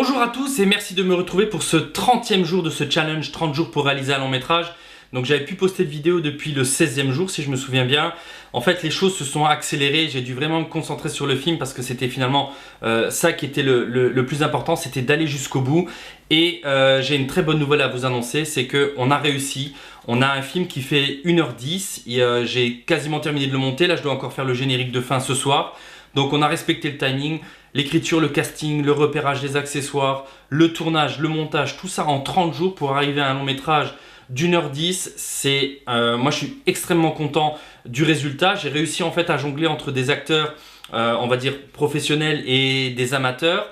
Bonjour à tous et merci de me retrouver pour ce 30e jour de ce challenge 30 jours pour réaliser un long métrage. Donc j'avais pu poster de vidéo depuis le 16e jour si je me souviens bien. En fait les choses se sont accélérées, j'ai dû vraiment me concentrer sur le film parce que c'était finalement ça qui était le plus important, c'était d'aller jusqu'au bout. Et j'ai une très bonne nouvelle à vous annoncer, c'est qu'on a réussi. On a un film qui fait 1h10 et j'ai quasiment terminé de le monter, là je dois encore faire le générique de fin ce soir. Donc on a respecté le timing, l'écriture, le casting, le repérage des accessoires, le tournage, le montage, tout ça en 30 jours pour arriver à un long métrage d'1h10. Moi je suis extrêmement content du résultat. J'ai réussi en fait à jongler entre des acteurs, on va dire professionnels et des amateurs.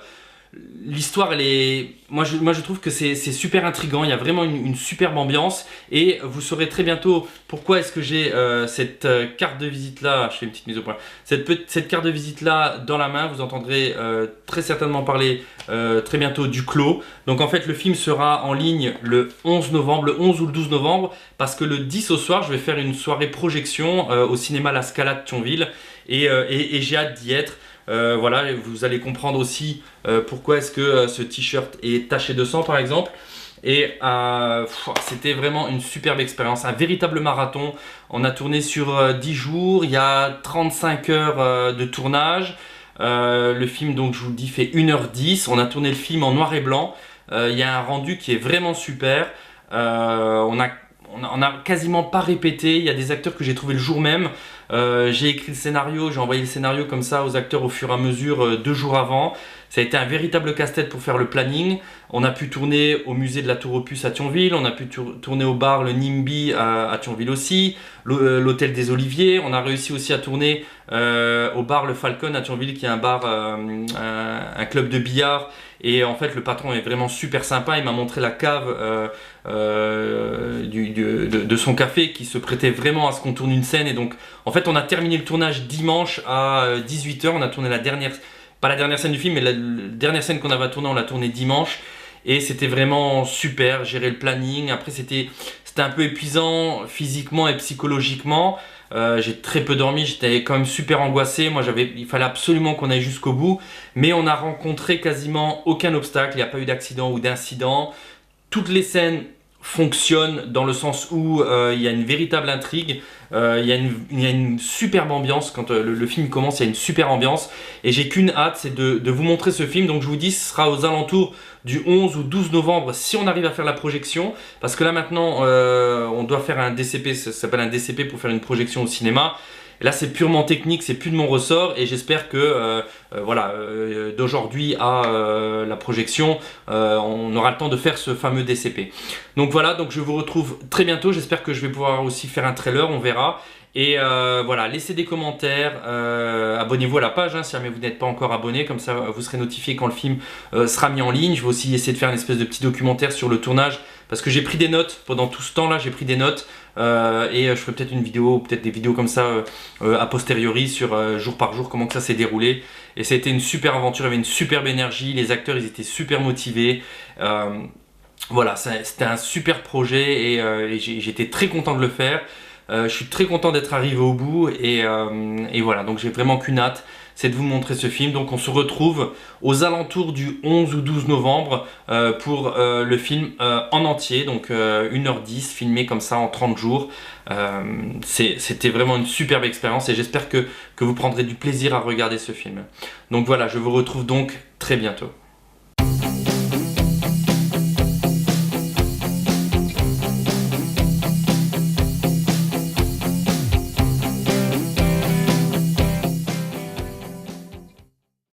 L'histoire, elle est... Moi je trouve que c'est super intriguant, il y a vraiment une superbe ambiance et vous saurez très bientôt pourquoi est-ce que j'ai cette carte de visite là, je fais une petite mise au point, cette carte de visite là dans la main. Vous entendrez très certainement parler très bientôt du clos. Donc en fait le film sera en ligne le 11 novembre, le 11 ou le 12 novembre, parce que le 10 au soir je vais faire une soirée projection au cinéma La Scala de Thionville et j'ai hâte d'y être. Voilà, vous allez comprendre aussi pourquoi est-ce que ce t-shirt est taché de sang par exemple. Et c'était vraiment une superbe expérience, un véritable marathon. On a tourné sur 10 jours, il y a 35 heures de tournage. Le film, donc je vous le dis, fait 1h10. On a tourné le film en noir et blanc. Il y a un rendu qui est vraiment super. On a quasiment pas répété. Il y a des acteurs que j'ai trouvé le jour même. J'ai écrit le scénario, j'ai envoyé le scénario comme ça aux acteurs au fur et à mesure 2 jours avant. Ça a été un véritable casse-tête pour faire le planning. On a pu tourner au musée de la Tour aux Puces à Thionville, on a pu tourner au bar le NIMBY à Thionville aussi, l'hôtel des Oliviers. On a réussi aussi à tourner au bar le Falcon à Thionville, qui est un bar, un club de billard. Et en fait le patron est vraiment super sympa, il m'a montré la cave de son café qui se prêtait vraiment à ce qu'on tourne une scène. Et donc en fait on a terminé le tournage dimanche à 18 h, on a tourné la dernière, pas la dernière scène du film mais la dernière scène qu'on avait tournée, on l'a tournée dimanche. Et c'était vraiment super, gérer le planning. Après c'était un peu épuisant physiquement et psychologiquement. J'ai très peu dormi, j'étais quand même super angoissé. Moi il fallait absolument qu'on aille jusqu'au bout. Mais on a rencontré quasiment aucun obstacle, il n'y a pas eu d'accident ou d'incident. Toutes les scènes fonctionnent dans le sens où il y a une véritable intrigue. Il y a une superbe ambiance. Quand le film commence, il y a une super ambiance. Et j'ai qu'une hâte, c'est de vous montrer ce film. Donc je vous dis, ce sera aux alentours du 11 ou 12 novembre si on arrive à faire la projection. Parce que là maintenant, on doit faire un DCP, ça s'appelle un DCP pour faire une projection au cinéma. Et là c'est purement technique, c'est plus de mon ressort et j'espère que d'aujourd'hui à la projection, on aura le temps de faire ce fameux DCP. Donc voilà, donc je vous retrouve très bientôt, j'espère que je vais pouvoir aussi faire un trailer, on verra. Et voilà, laissez des commentaires, abonnez-vous à la page si jamais vous n'êtes pas encore abonné, comme ça vous serez notifié quand le film sera mis en ligne. Je vais aussi essayer de faire une espèce de petit documentaire sur le tournage, parce que j'ai pris des notes pendant tout ce temps là, j'ai pris des notes et je ferai peut-être une vidéo, peut-être des vidéos comme ça a posteriori sur jour par jour, comment que ça s'est déroulé. Et ça a été une super aventure, il y avait une superbe énergie, les acteurs ils étaient super motivés. Voilà, c'était un super projet et j'étais très content de le faire. Je suis très content d'être arrivé au bout et voilà, donc j'ai vraiment qu'une hâte, c'est de vous montrer ce film. Donc on se retrouve aux alentours du 11 ou 12 novembre pour le film en entier, donc 1h10 filmé comme ça en 30 jours. C'était vraiment une superbe expérience et j'espère que vous prendrez du plaisir à regarder ce film. Donc voilà, je vous retrouve donc très bientôt.